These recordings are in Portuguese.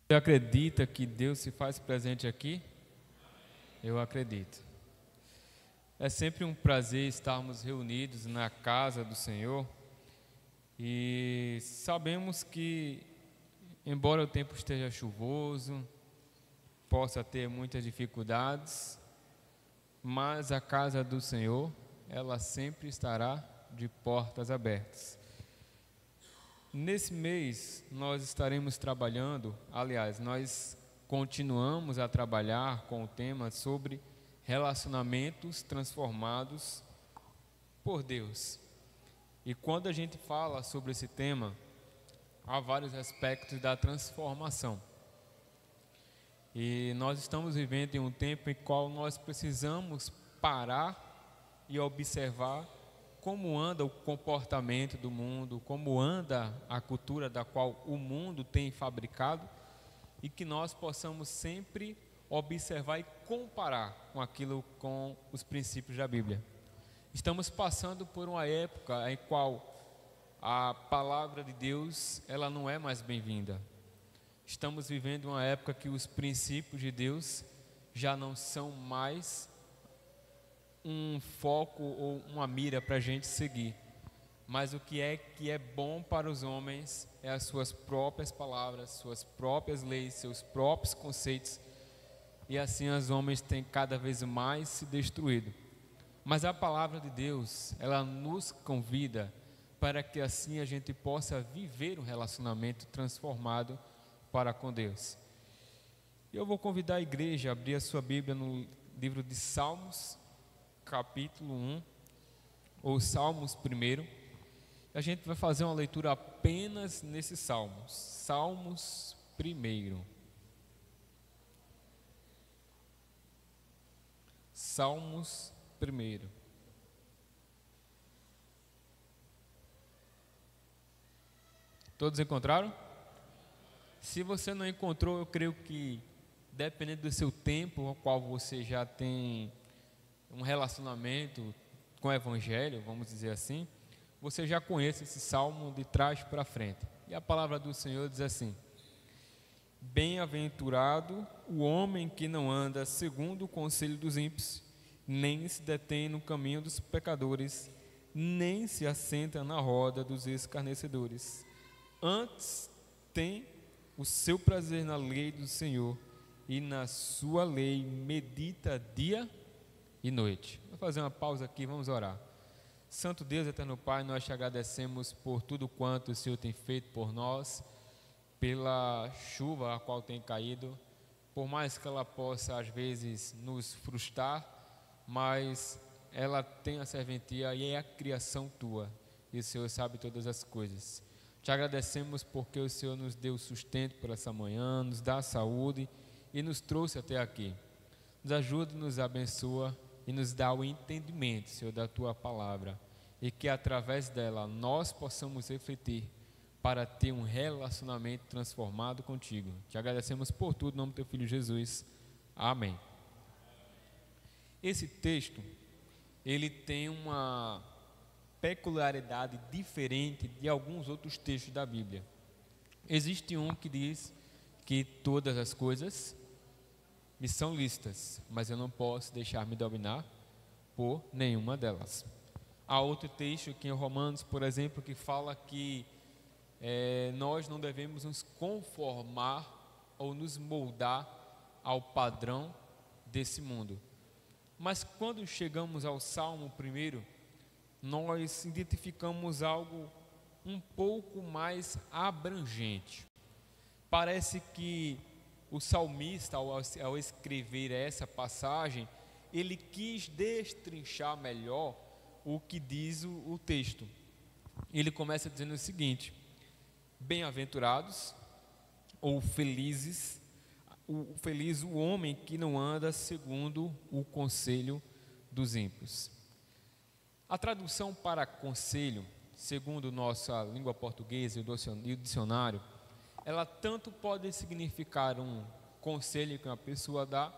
Você acredita que Deus se faz presente aqui? Eu acredito. É sempre um prazer estarmos reunidos na casa do Senhor e sabemos que, embora o tempo esteja chuvoso, possa ter muitas dificuldades, mas a casa do Senhor, ela sempre estará de portas abertas. Nesse mês nós estaremos trabalhando, aliás, nós continuamos a trabalhar com o tema sobre relacionamentos transformados por Deus. E quando a gente fala sobre esse tema, há vários aspectos da transformação. E nós estamos vivendo em um tempo em qual nós precisamos parar e observar como anda o comportamento do mundo, como anda a cultura da qual o mundo tem fabricado, e que nós possamos sempre observar e comparar com os princípios da Bíblia. Estamos passando por uma época em qual a palavra de Deus, ela não é mais bem-vinda. Estamos vivendo uma época que os princípios de Deus já não são mais um foco ou uma mira para a gente seguir, mas o que é bom para os homens é as suas próprias palavras, suas próprias leis, seus próprios conceitos, e assim os homens têm cada vez mais se destruído. Mas a palavra de Deus, ela nos convida para que assim a gente possa viver um relacionamento transformado para com Deus. Eu vou convidar a igreja a abrir a sua Bíblia no livro de Salmos, capítulo 1, ou Salmos 1. A gente vai fazer uma leitura apenas nesses Salmos. Salmos 1. Salmos 1. Todos encontraram? Se você não encontrou, eu creio que, dependendo do seu tempo, ao qual você já tem um relacionamento com o Evangelho, vamos dizer assim, você já conhece esse salmo de trás para frente. E a palavra do Senhor diz assim: bem-aventurado o homem que não anda segundo o conselho dos ímpios, nem se detém no caminho dos pecadores, nem se assenta na roda dos escarnecedores. Antes tem o seu prazer na lei do Senhor, e na sua lei medita dia e noite. Vou fazer uma pausa aqui, vamos orar. Santo Deus, eterno Pai, nós te agradecemos por tudo quanto o Senhor tem feito por nós, pela chuva a qual tem caído, por mais que ela possa às vezes nos frustrar, mas ela tem a serventia e é a criação tua, e o Senhor sabe todas as coisas. Te agradecemos porque o Senhor nos deu sustento por essa manhã, nos dá saúde e nos trouxe até aqui. Nos ajuda, nos abençoa e nos dá o entendimento, Senhor, da Tua palavra, e que através dela nós possamos refletir para ter um relacionamento transformado contigo. Te agradecemos por tudo, em nome do Teu Filho Jesus. Amém. Esse texto, ele tem uma peculiaridade diferente de alguns outros textos da Bíblia. Existe um que diz que todas as coisas me são lícitas, mas eu não posso deixar-me dominar por nenhuma delas. Há outro texto aqui em Romanos, por exemplo, que fala que nós não devemos nos conformar ou nos moldar ao padrão desse mundo. Mas quando chegamos ao Salmo 1, nós identificamos algo um pouco mais abrangente. Parece que o salmista, ao escrever essa passagem, ele quis destrinchar melhor o que diz o texto. Ele começa dizendo o seguinte: bem-aventurados ou felizes, feliz o homem que não anda segundo o conselho dos ímpios. A tradução para conselho, segundo nossa língua portuguesa e o dicionário, ela tanto pode significar um conselho que uma pessoa dá,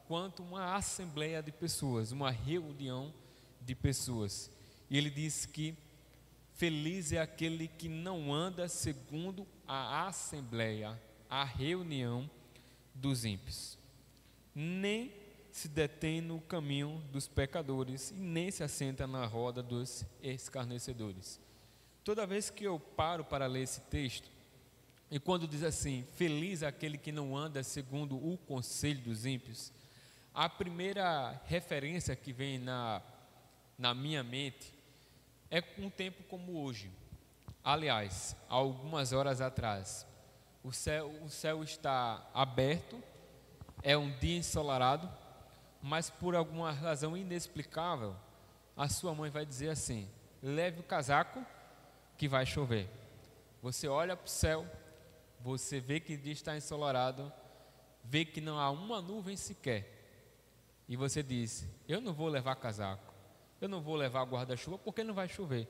quanto uma assembleia de pessoas, uma reunião de pessoas. E ele diz que feliz é aquele que não anda segundo a assembleia a reunião dos ímpios, nem se detém no caminho dos pecadores e nem se assenta na roda dos escarnecedores. Toda vez que eu paro para ler esse texto, e quando diz assim, feliz aquele que não anda segundo o conselho dos ímpios, a primeira referência que vem na minha mente é um tempo como hoje. Aliás, há algumas horas atrás, o céu está aberto, é um dia ensolarado, mas por alguma razão inexplicável, a sua mãe vai dizer assim, leve o casaco que vai chover. Você olha para o céu, você vê que o dia está ensolarado, vê que não há uma nuvem sequer, e você diz, eu não vou levar casaco, eu não vou levar guarda-chuva porque não vai chover.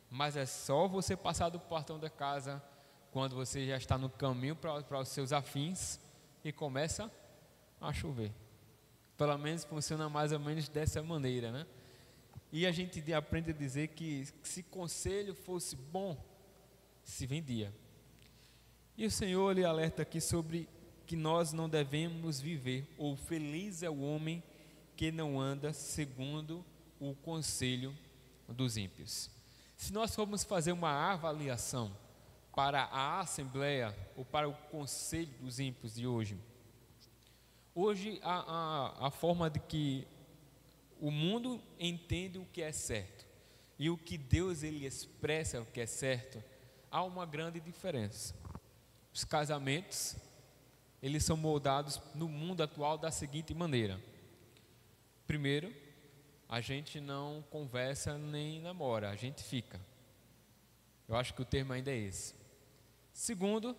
Mas é só você passar do portão da casa, quando você já está no caminho para os seus afins, e começa a chover. Pelo menos funciona mais ou menos dessa maneira, né? E a gente aprende a dizer que se conselho fosse bom, se vendia. E o Senhor lhe alerta aqui sobre que nós não devemos viver, ou feliz é o homem que não anda segundo o conselho dos ímpios. Se nós formos fazer uma avaliação para a Assembleia ou para o Conselho dos Ímpios de hoje, a forma de que o mundo entende o que é certo e o que Deus ele expressa o que é certo, há uma grande diferença. Os casamentos, eles são moldados no mundo atual da seguinte maneira. Primeiro, a gente não conversa nem namora, a gente fica. Eu acho que o termo ainda é esse. Segundo,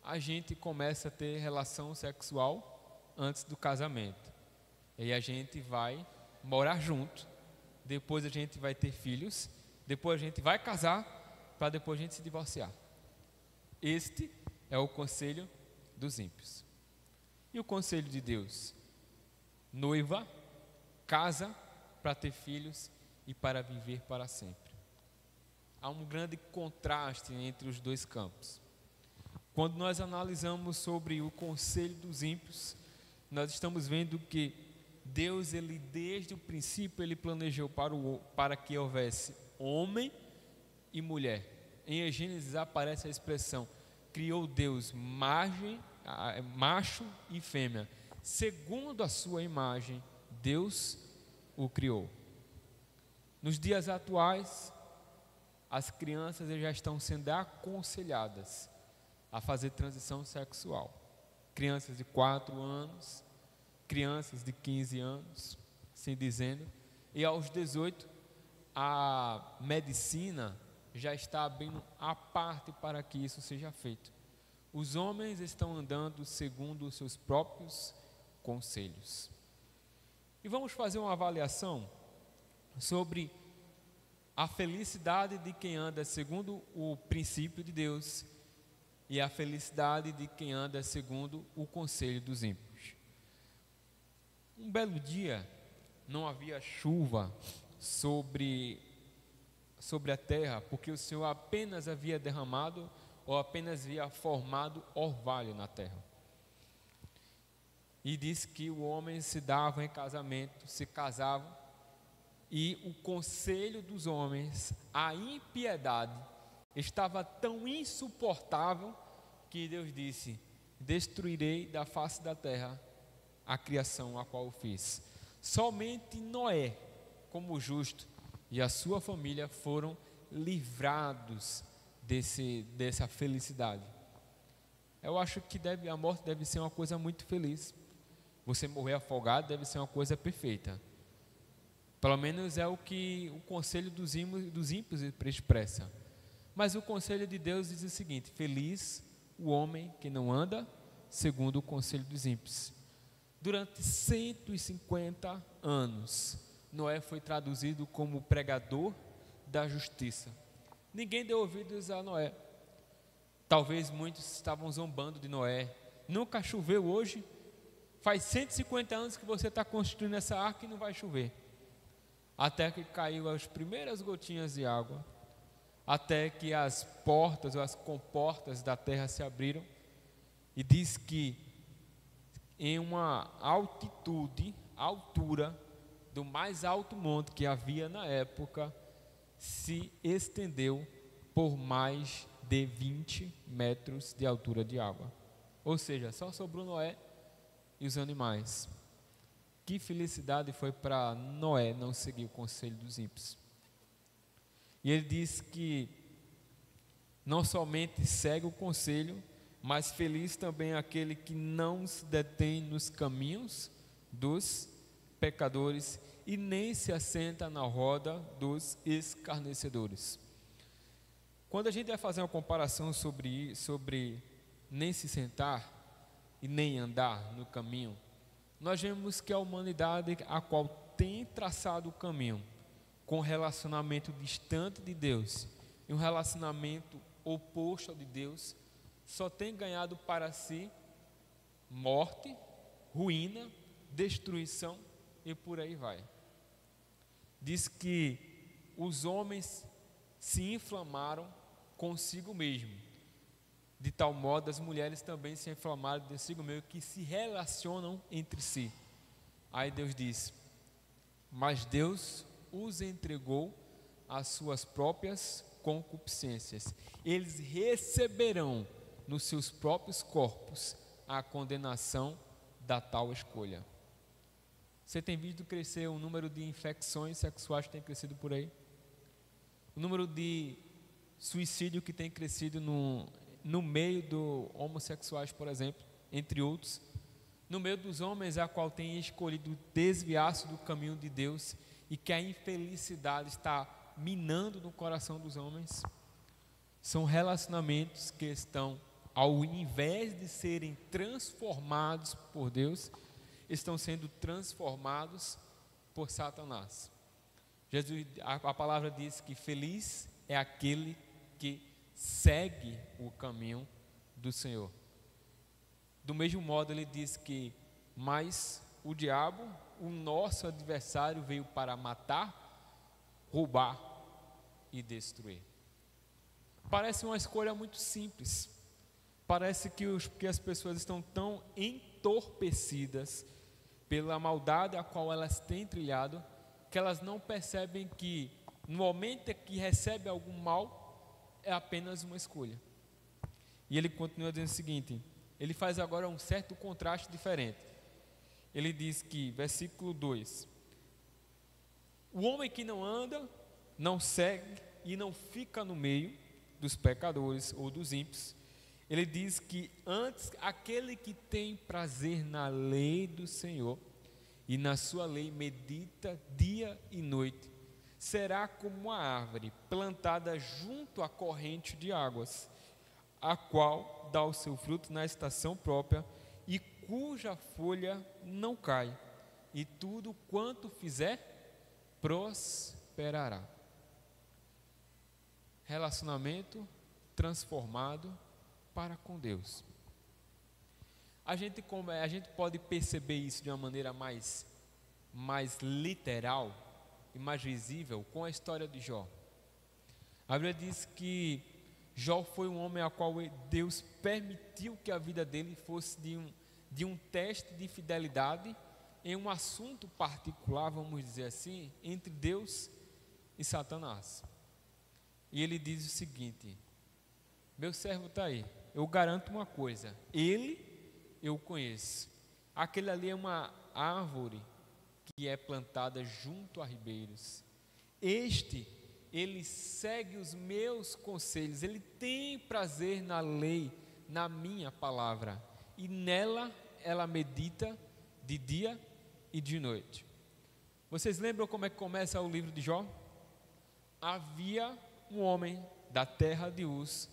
a gente começa a ter relação sexual antes do casamento. E aí a gente vai morar junto, depois a gente vai ter filhos, depois a gente vai casar, para depois a gente se divorciar. Este é o conselho dos ímpios. E o conselho de Deus? Noiva, casa para ter filhos e para viver para sempre. Há um grande contraste entre os dois campos. Quando nós analisamos sobre o conselho dos ímpios, nós estamos vendo que Deus, ele desde o princípio, ele planejou para que houvesse homem e mulher. Em Gênesis aparece a expressão, criou Deus macho e fêmea. Segundo a sua imagem, Deus o criou. Nos dias atuais, as crianças já estão sendo aconselhadas a fazer transição sexual. Crianças de 4 anos, crianças de 15 anos, assim dizendo. E aos 18, a medicina já está abrindo a parte para que isso seja feito. Os homens estão andando segundo os seus próprios conselhos. E vamos fazer uma avaliação sobre a felicidade de quem anda segundo o princípio de Deus e a felicidade de quem anda segundo o conselho dos ímpios. Um belo dia, não havia chuva sobre a terra, porque o Senhor apenas havia derramado ou apenas havia formado orvalho na terra. E diz que o homem se dava em casamento, se casavam, e o conselho dos homens, a impiedade, estava tão insuportável que Deus disse: destruirei da face da terra a criação a qual eu fiz. Somente Noé, como justo, e a sua família foram livrados dessa felicidade. Eu acho que a morte deve ser uma coisa muito feliz. Você morrer afogado deve ser uma coisa perfeita. Pelo menos é o que o conselho dos ímpios expressa. Mas o conselho de Deus diz o seguinte: feliz o homem que não anda segundo o conselho dos ímpios. Durante 150 anos, Noé foi traduzido como pregador da justiça. Ninguém deu ouvidos a Noé. Talvez muitos estavam zombando de Noé. Nunca choveu hoje. Faz 150 anos que você está construindo essa arca e não vai chover. Até que caiu as primeiras gotinhas de água, até que as portas ou as comportas da terra se abriram, E diz que em uma altura do mais alto monte que havia na época, se estendeu por mais de 20 metros de altura de água. Ou seja, só sobrou Noé e os animais. Que felicidade foi para Noé não seguir o conselho dos ímpios. E ele diz que não somente segue o conselho, mas feliz também é aquele que não se detém nos caminhos dos pecadores e nem se assenta na roda dos escarnecedores. Quando a gente vai fazer uma comparação sobre nem se sentar e nem andar no caminho, nós vemos que a humanidade a qual tem traçado o caminho com relacionamento distante de Deus e um relacionamento oposto ao de Deus, só tem ganhado para si morte, ruína, destruição e por aí vai. Diz que os homens se inflamaram consigo mesmo, de tal modo as mulheres também se inflamaram consigo mesmo, que se relacionam entre si. Aí Deus diz: mas Deus os entregou às suas próprias concupiscências. Eles receberão nos seus próprios corpos a condenação da tal escolha. Você tem visto crescer o número de infecções sexuais que tem crescido por aí? O número de suicídio que tem crescido no meio dos homossexuais, por exemplo, entre outros. No meio dos homens, a qual tem escolhido desviar-se do caminho de Deus e que a infelicidade está minando no coração dos homens. São relacionamentos que estão, ao invés de serem transformados por Deus, estão sendo transformados por Satanás. Jesus, a palavra diz que feliz é aquele que segue o caminho do Senhor. Do mesmo modo, ele diz que, mas o diabo, o nosso adversário, veio para matar, roubar e destruir. Parece uma escolha muito simples. Parece que as pessoas estão tão entorpecidas pela maldade a qual elas têm trilhado, que elas não percebem que no momento em que recebe algum mal, é apenas uma escolha. E ele continua dizendo o seguinte, ele faz agora um certo contraste diferente. Ele diz que, versículo 2, o homem que não anda, não segue e não fica no meio dos pecadores ou dos ímpios, ele diz que antes aquele que tem prazer na lei do Senhor e na sua lei medita dia e noite, será como uma árvore plantada junto à corrente de águas, a qual dá o seu fruto na estação própria e cuja folha não cai, e tudo quanto fizer prosperará. Relacionamento transformado para com Deus. A gente pode perceber isso de uma maneira mais literal e mais visível com a história de Jó. A Bíblia diz que Jó foi um homem a qual Deus permitiu que a vida dele fosse de um teste de fidelidade em um assunto particular, vamos dizer assim, entre Deus e Satanás. E ele diz o seguinte: meu servo está aí, eu garanto uma coisa, ele eu conheço, aquele ali é uma árvore que é plantada junto a ribeiros, ele segue os meus conselhos, ele tem prazer na lei, na minha palavra, e nela ela medita de dia e de noite. Vocês lembram como é que começa o livro de Jó? Havia um homem da terra de Uz,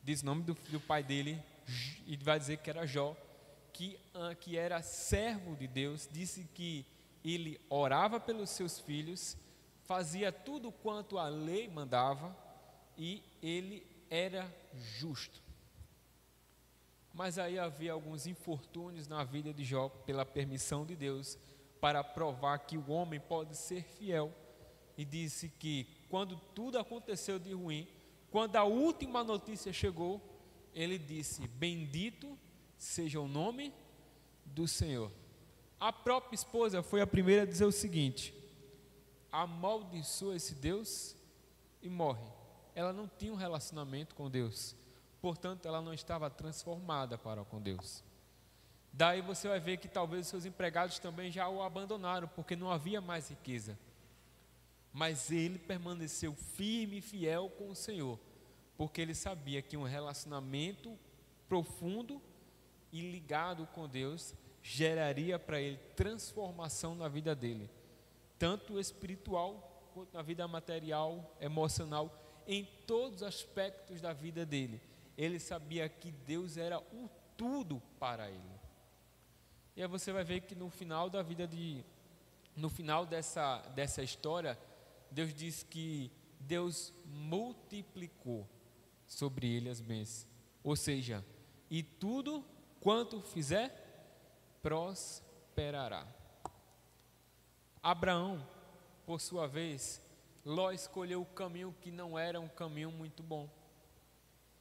diz o nome do pai dele, e vai dizer que era Jó, que era servo de Deus, disse que ele orava pelos seus filhos, fazia tudo quanto a lei mandava, e ele era justo. Mas aí havia alguns infortúnios na vida de Jó, pela permissão de Deus, para provar que o homem pode ser fiel, e disse que quando tudo aconteceu de ruim, quando a última notícia chegou, ele disse: bendito seja o nome do Senhor. A própria esposa foi a primeira a dizer o seguinte: amaldiçoa esse Deus e morre. Ela não tinha um relacionamento com Deus, portanto ela não estava transformada para com Deus. Daí você vai ver que talvez os seus empregados também já o abandonaram, porque não havia mais riqueza. Mas ele permaneceu firme e fiel com o Senhor, porque ele sabia que um relacionamento profundo e ligado com Deus geraria para ele transformação na vida dele, tanto espiritual quanto na vida material, emocional, em todos os aspectos da vida dele. Ele sabia que Deus era o tudo para ele. E aí você vai ver que no final dessa história, Deus diz que Deus multiplicou sobre ele as bênçãos, ou seja, e tudo quanto fizer, prosperará. Abraão, por sua vez, Ló escolheu o caminho que não era um caminho muito bom.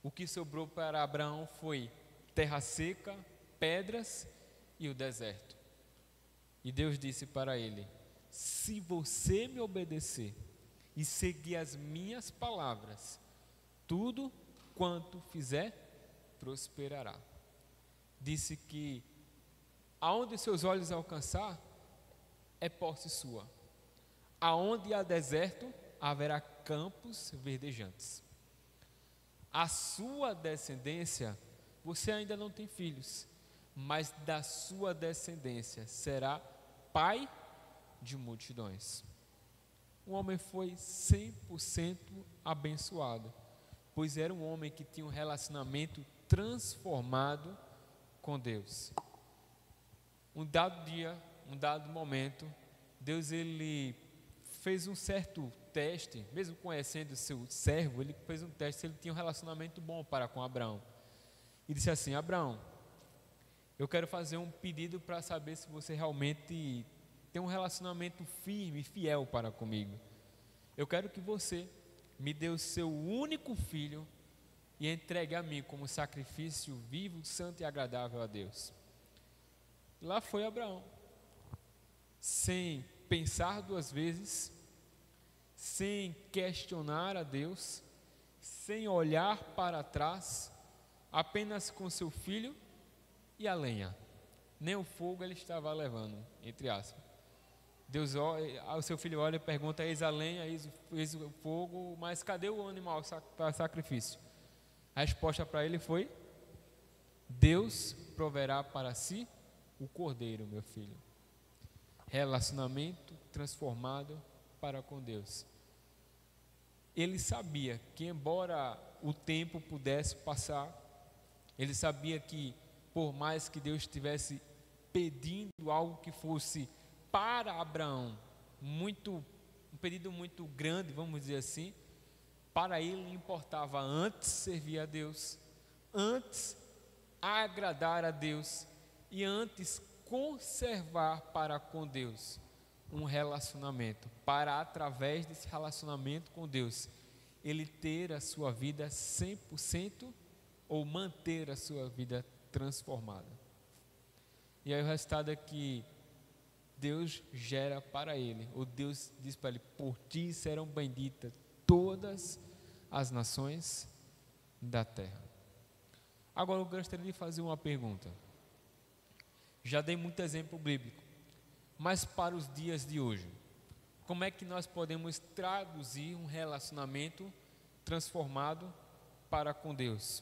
O que sobrou para Abraão foi terra seca, pedras e o deserto. E Deus disse para ele: se você me obedecer e seguir as minhas palavras, tudo quanto fizer, prosperará. Disse que aonde seus olhos alcançar, é posse sua. Aonde há deserto, haverá campos verdejantes. A sua descendência, você ainda não tem filhos, mas da sua descendência será pai de multidões. O homem foi 100% abençoado, pois era um homem que tinha um relacionamento transformado com Deus. Um dado dia, um dado momento, Deus ele fez um certo teste, mesmo conhecendo o seu servo, ele fez um teste se ele tinha um relacionamento bom para com Abraão. E disse assim: Abraão, eu quero fazer um pedido para saber se você realmente tem um relacionamento firme e fiel para comigo. Eu quero que você me dê o seu único filho e entregue a mim como sacrifício vivo, santo e agradável a Deus. Lá foi Abraão, sem pensar duas vezes, sem questionar a Deus, sem olhar para trás, apenas com seu filho e a lenha. Nem o fogo ele estava levando, entre aspas. Deus olha, o seu filho olha e pergunta: eis a lenha, eis o fogo, mas cadê o animal para sacrifício? A resposta para ele foi: Deus proverá para si o cordeiro, meu filho. Relacionamento transformado para com Deus. Ele sabia que, embora o tempo pudesse passar, ele sabia que, por mais que Deus estivesse pedindo algo que fosse para Abraão, um pedido muito grande, vamos dizer assim, para ele importava antes servir a Deus, antes agradar a Deus e antes conservar para com Deus um relacionamento, para através desse relacionamento com Deus, ele ter a sua vida 100% ou manter a sua vida transformada. E aí o resultado é que Deus gera para ele, ou Deus diz para ele: por ti serão benditas todas as nações da terra. Agora eu gostaria de fazer uma pergunta. Já dei muito exemplo bíblico, mas para os dias de hoje, como é que nós podemos traduzir um relacionamento transformado para com Deus?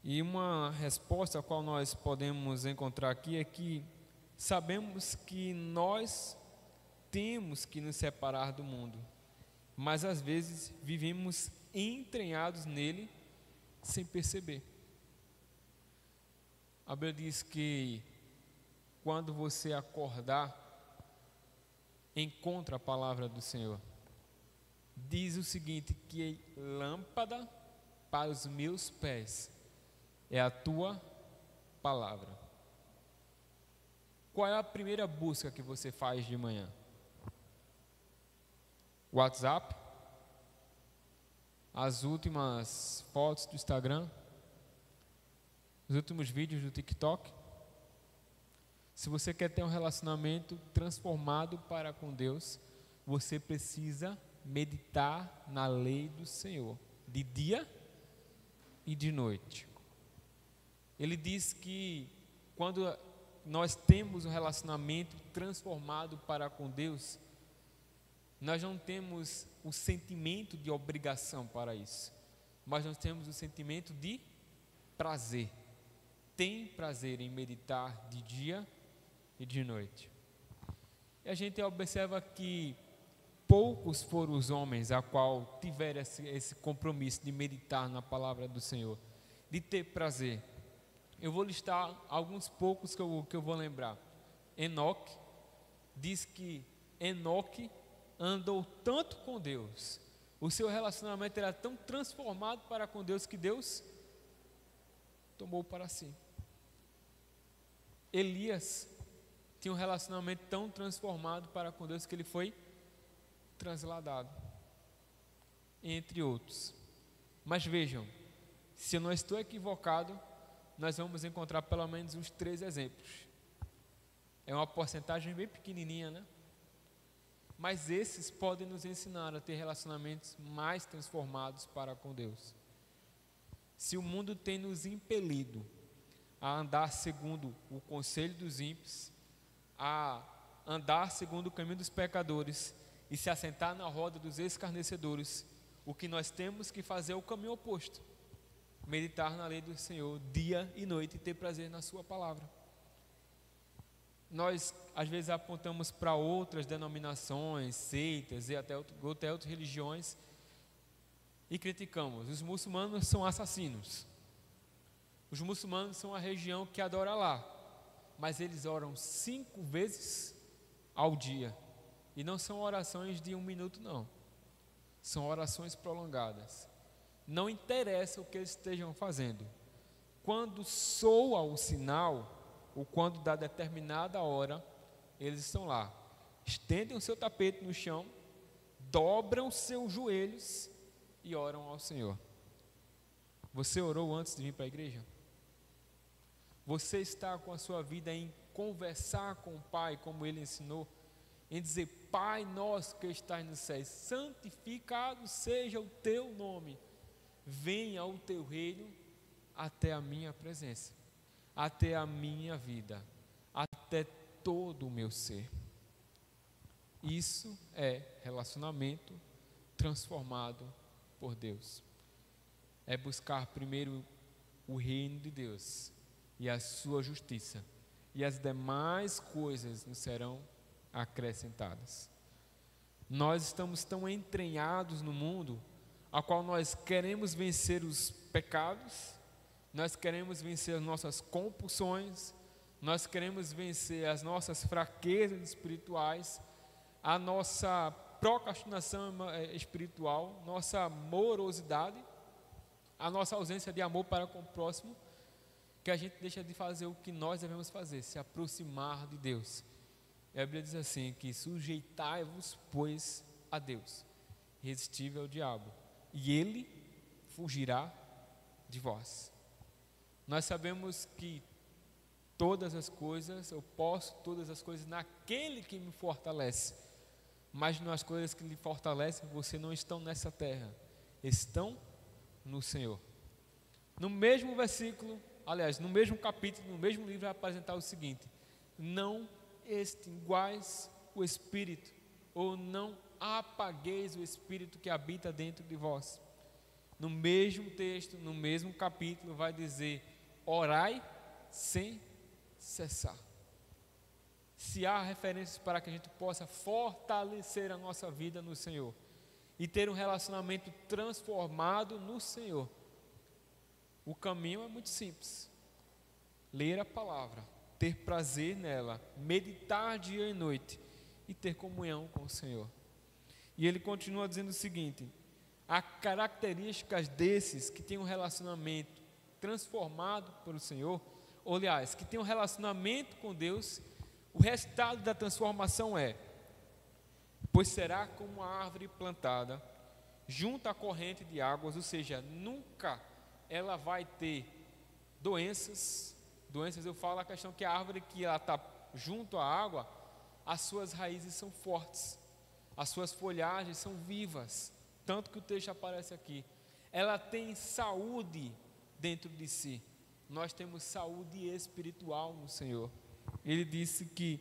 E uma resposta a qual nós podemos encontrar aqui é que sabemos que nós temos que nos separar do mundo, mas às vezes vivemos entranhados nele sem perceber. A Bíblia diz que quando você acordar, encontra a palavra do Senhor. Diz o seguinte: que lâmpada para os meus pés é a tua palavra. Qual é a primeira busca que você faz de manhã? WhatsApp? As últimas fotos do Instagram? os últimos vídeos do TikTok. Se você quer ter um relacionamento transformado para com Deus, você precisa meditar na lei do Senhor, de dia e de noite. Ele diz que quando nós temos um relacionamento transformado para com Deus, nós não temos o sentimento de obrigação para isso, mas nós temos o sentimento de prazer. Tem prazer em meditar de dia e de noite. E a gente observa que poucos foram os homens a qual tiveram esse compromisso de meditar na palavra do Senhor, de ter prazer. Eu vou listar alguns poucos que eu vou lembrar. Enoque diz que Enoque andou tanto com Deus, o seu relacionamento era tão transformado para com Deus, que Deus tomou para si. Elias tinha um relacionamento tão transformado para com Deus que ele foi transladado, entre outros. Mas vejam, se eu não estou equivocado, nós vamos encontrar pelo menos uns 3 exemplos. É uma porcentagem bem pequenininha, né? Mas esses podem nos ensinar a ter relacionamentos mais transformados para com Deus. Se o mundo tem nos impelido a andar segundo o conselho dos ímpios, a andar segundo o caminho dos pecadores e se assentar na roda dos escarnecedores, o que nós temos que fazer é o caminho oposto: meditar na lei do Senhor dia e noite e ter prazer na sua palavra. Nós às vezes apontamos para outras denominações, seitas e até outras religiões e criticamos. Os muçulmanos são assassinos, os muçulmanos são a região que adora lá, mas eles oram 5 vezes ao dia, e não são orações de 1 minuto não, são orações prolongadas. Não interessa o que eles estejam fazendo, quando soa o sinal, ou quando dá determinada hora, eles estão lá, estendem o seu tapete no chão, dobram seus joelhos e oram ao Senhor. Você orou antes de vir para a igreja? Você está com a sua vida em conversar com o Pai, como Ele ensinou, em dizer: Pai nosso que estás nos céus, santificado seja o teu nome, venha o teu reino até a minha presença, até a minha vida, até todo o meu ser. Isso é relacionamento transformado por Deus. É buscar primeiro o reino de Deus e a sua justiça, e as demais coisas nos serão acrescentadas. Nós estamos tão entranhados no mundo, a qual nós queremos vencer os pecados, nós queremos vencer as nossas compulsões, nós queremos vencer as nossas fraquezas espirituais, a nossa procrastinação espiritual, nossa morosidade, a nossa ausência de amor para com o próximo, que a gente deixa de fazer o que nós devemos fazer, se aproximar de Deus. A Bíblia diz assim, que sujeitai-vos, pois, a Deus, resistível ao diabo, e ele fugirá de vós. Nós sabemos que todas as coisas, eu posso todas as coisas naquele que me fortalece, mas nas coisas que lhe fortalecem, você não estão nessa terra, estão no Senhor. No mesmo versículo, aliás, no mesmo capítulo, no mesmo livro, vai apresentar o seguinte: não extinguais o Espírito, ou não apagueis o Espírito que habita dentro de vós. No mesmo texto, no mesmo capítulo, vai dizer: orai sem cessar. Se há referências para que a gente possa fortalecer a nossa vida no Senhor e ter um relacionamento transformado no Senhor, o caminho é muito simples: ler a palavra, ter prazer nela, meditar dia e noite e ter comunhão com o Senhor. E ele continua dizendo o seguinte: há características desses que têm um relacionamento transformado pelo Senhor, ou aliás, que têm um relacionamento com Deus. O resultado da transformação é: pois será como uma árvore plantada junto à corrente de águas, ou seja, nunca ela vai ter doenças. Doenças, eu falo a questão que a árvore que ela está junto à água, as suas raízes são fortes, as suas folhagens são vivas, tanto que o texto aparece aqui. Ela tem saúde dentro de si. Nós temos saúde espiritual no Senhor. Ele disse que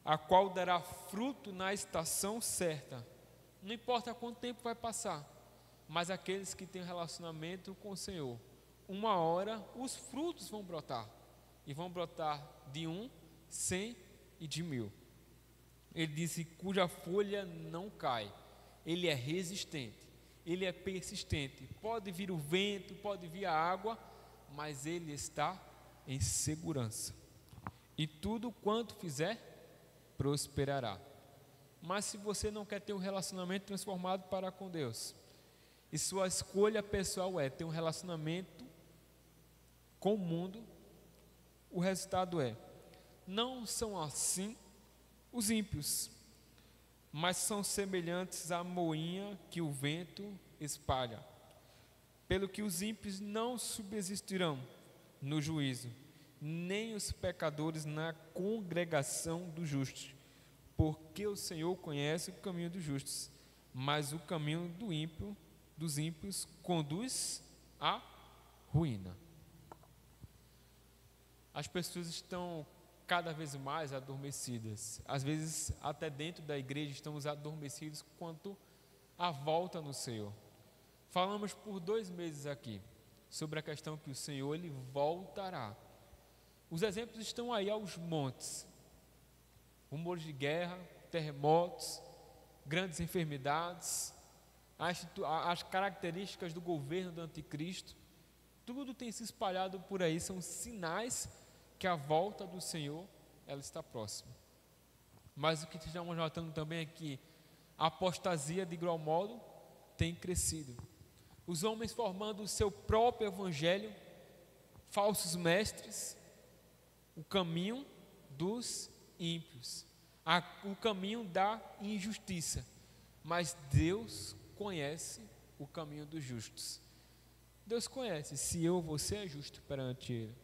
a qual dará fruto na estação certa. Não importa quanto tempo vai passar, mas aqueles que têm relacionamento com o Senhor, uma hora os frutos vão brotar, e vão brotar de 1, 100 e de 1000. Ele disse cuja folha não cai. Ele é resistente, ele é persistente. Pode vir o vento, pode vir a água, mas ele está em segurança. E tudo quanto fizer, prosperará. Mas se você não quer ter um relacionamento transformado para com Deus, e sua escolha pessoal é ter um relacionamento com o mundo, o resultado é: não são assim os ímpios, mas são semelhantes à moinha que o vento espalha. Pelo que os ímpios não subsistirão no juízo, nem os pecadores na congregação dos justos, porque o Senhor conhece o caminho dos justos, mas o caminho dos ímpios conduz à ruína. As pessoas estão cada vez mais adormecidas. Às vezes, até dentro da igreja, estamos adormecidos quanto à volta no Senhor. Falamos por 2 meses aqui sobre a questão que o Senhor, Ele voltará. Os exemplos estão aí aos montes. Rumores de guerra, terremotos, grandes enfermidades, as características do governo do anticristo, tudo tem se espalhado por aí, são sinais que a volta do Senhor, ela está próxima. Mas o que estamos notando também é que a apostasia de igual modo tem crescido. Os homens formando o seu próprio evangelho, falsos mestres, o caminho dos ímpios, o caminho da injustiça. Mas Deus conhece o caminho dos justos. Deus conhece se eu ou você é justo perante Ele.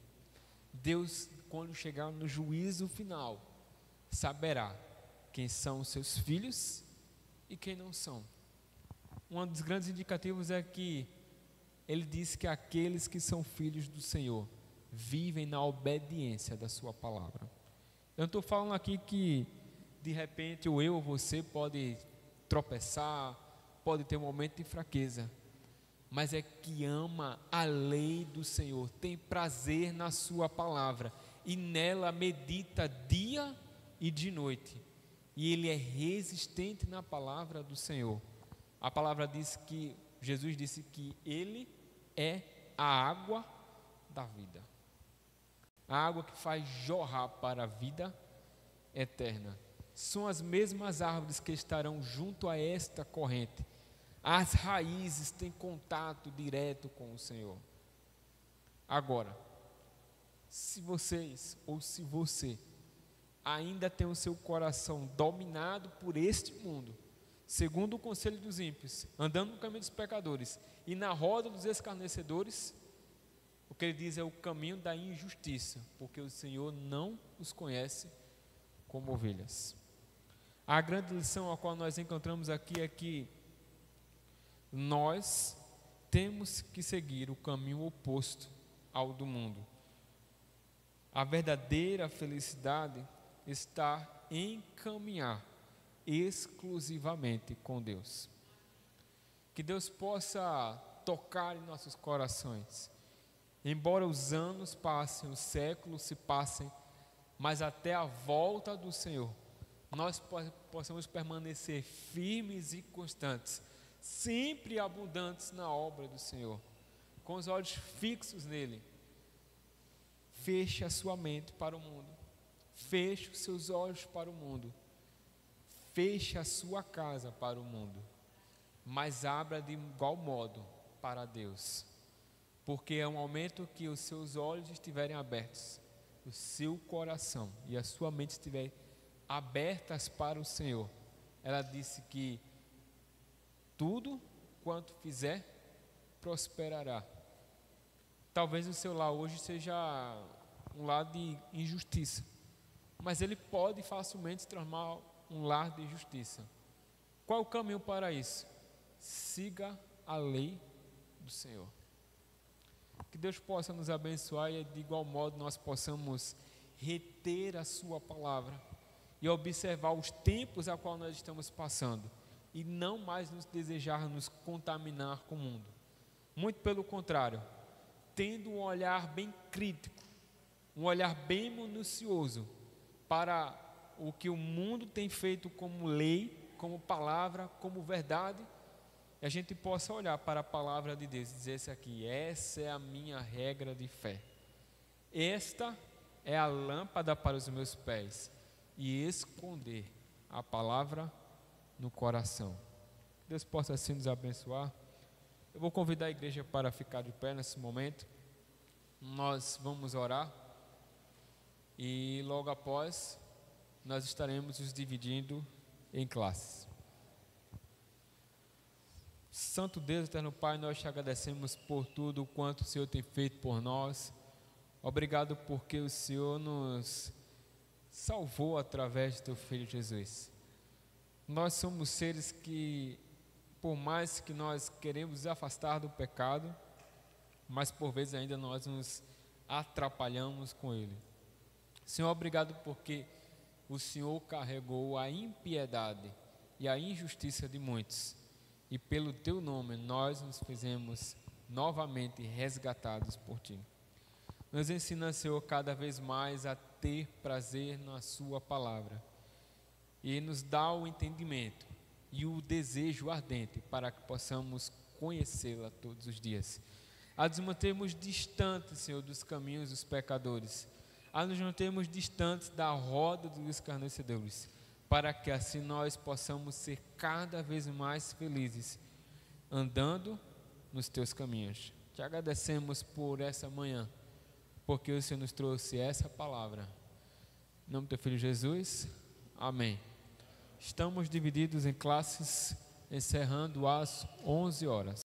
Deus, quando chegar no juízo final, saberá quem são os seus filhos e quem não são. Um dos grandes indicativos é que Ele diz que aqueles que são filhos do Senhor vivem na obediência da sua palavra. Eu não estou falando aqui que de repente ou eu ou você pode tropeçar, pode ter um momento de fraqueza, mas é que ama a lei do Senhor, tem prazer na sua palavra e nela medita dia e de noite, e ele é resistente na palavra do Senhor. A palavra diz que Jesus disse que ele é a água da vida, a água que faz jorrar para a vida eterna. São as mesmas árvores que estarão junto a esta corrente. As raízes têm contato direto com o Senhor. Agora, se vocês ou se você ainda tem o seu coração dominado por este mundo, segundo o conselho dos ímpios, andando no caminho dos pecadores e na roda dos escarnecedores, o que ele diz é o caminho da injustiça, porque o Senhor não os conhece como ovelhas. A grande lição a qual nós encontramos aqui é que nós temos que seguir o caminho oposto ao do mundo. A verdadeira felicidade está em caminhar exclusivamente com Deus. Que Deus possa tocar em nossos corações. Embora os anos passem, os séculos se passem, mas até a volta do Senhor, nós possamos permanecer firmes e constantes, sempre abundantes na obra do Senhor, com os olhos fixos nele. Feche a sua mente para o mundo, feche os seus olhos para o mundo, feche a sua casa para o mundo, mas abra de igual modo para Deus, porque é um momento que os seus olhos estiverem abertos, o seu coração e a sua mente estiverem abertas para o Senhor. Ela disse que tudo quanto fizer prosperará. Talvez o seu lar hoje seja um lar de injustiça, mas ele pode facilmente se transformar um lar de justiça. Qual é o caminho para isso? Siga a lei do Senhor. Que Deus possa nos abençoar e de igual modo nós possamos reter a sua palavra e observar os tempos a qual nós estamos passando e não mais nos desejar nos contaminar com o mundo. Muito pelo contrário, tendo um olhar bem crítico, um olhar bem minucioso para o que o mundo tem feito como lei, como palavra, como verdade, e a gente possa olhar para a palavra de Deus e dizer isso aqui: essa é a minha regra de fé, esta é a lâmpada para os meus pés, e esconder a palavra no coração. Deus possa assim nos abençoar. Eu vou convidar a igreja para ficar de pé nesse momento. Nós vamos orar e logo após nós estaremos nos dividindo em classes. Santo Deus, eterno Pai, nós te agradecemos por tudo quanto o Senhor tem feito por nós. Obrigado porque o Senhor nos salvou através do teu Filho Jesus. Nós somos seres que, por mais que nós queremos afastar do pecado, mas por vezes ainda nós nos atrapalhamos com ele. Senhor, obrigado porque o Senhor carregou a impiedade e a injustiça de muitos, e pelo teu nome nós nos fizemos novamente resgatados por ti. Nos ensina, Senhor, cada vez mais a ter prazer na sua palavra e nos dá o entendimento e o desejo ardente para que possamos conhecê-la todos os dias. A nos mantermos distantes, Senhor, dos caminhos dos pecadores, a nos mantermos distantes da roda dos escarnecedores, para que assim nós possamos ser cada vez mais felizes, andando nos teus caminhos. Te agradecemos por essa manhã, porque o Senhor nos trouxe essa palavra. Em nome do teu Filho Jesus, amém. Estamos divididos em classes, encerrando às 11 horas.